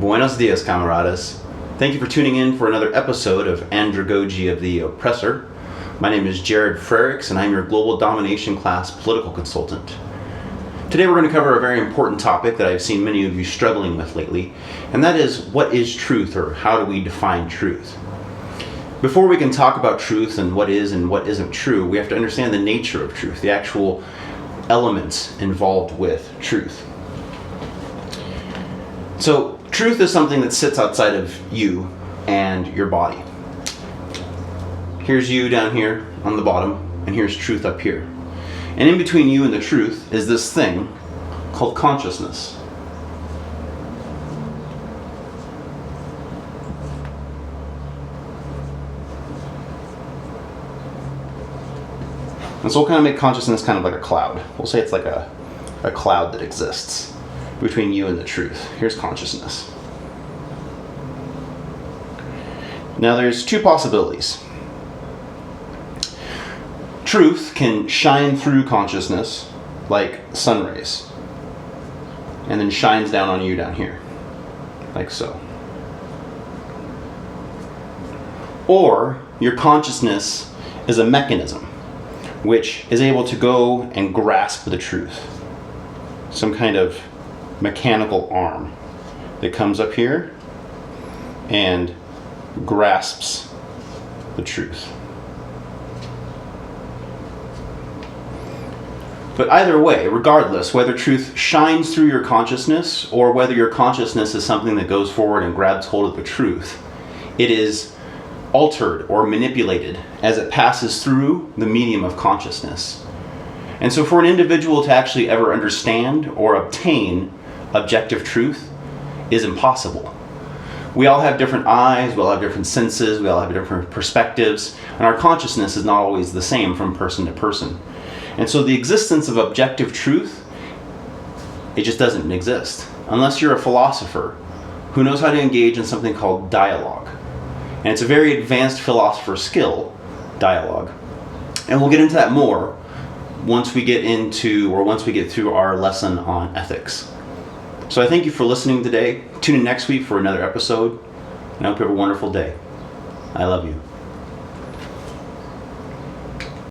Buenos dias, camaradas. Thank you for tuning in for another episode of Andragogy of the Oppressor. My name is Jared Frericks, and I'm your Global Domination Class Political Consultant. Today we're going to cover a very important topic that I've seen many of you struggling with lately, and that is, what is truth, or how do we define truth? Before we can talk about truth and what is and what isn't true, we have to understand the nature of truth, the actual elements involved with truth. So, truth is something that sits outside of you and your body. Here's you down here on the bottom, and here's truth up here. And in between you and the truth is this thing called consciousness. And so we'll kind of make consciousness kind of like a cloud. We'll say it's like a cloud that exists between you and the truth. Here's consciousness. Now there's two possibilities. Truth can shine through consciousness like sun rays, and then shines down on you down here, like so. Or your consciousness is a mechanism which is able to go and grasp the truth. Some kind of mechanical arm that comes up here and grasps the truth. But either way, regardless, whether truth shines through your consciousness or whether your consciousness is something that goes forward and grabs hold of the truth, it is altered or manipulated as it passes through the medium of consciousness. And so for an individual to actually ever understand or obtain objective truth is impossible. We all have different eyes, we all have different senses, we all have different perspectives, and our consciousness is not always the same from person to person. And so the existence of objective truth, it just doesn't exist. Unless you're a philosopher who knows how to engage in something called dialogue. And it's a very advanced philosopher skill, dialogue. And we'll get into that more once we get through our lesson on ethics. So I thank you for listening today. Tune in next week for another episode, and I hope you have a wonderful day. I love you.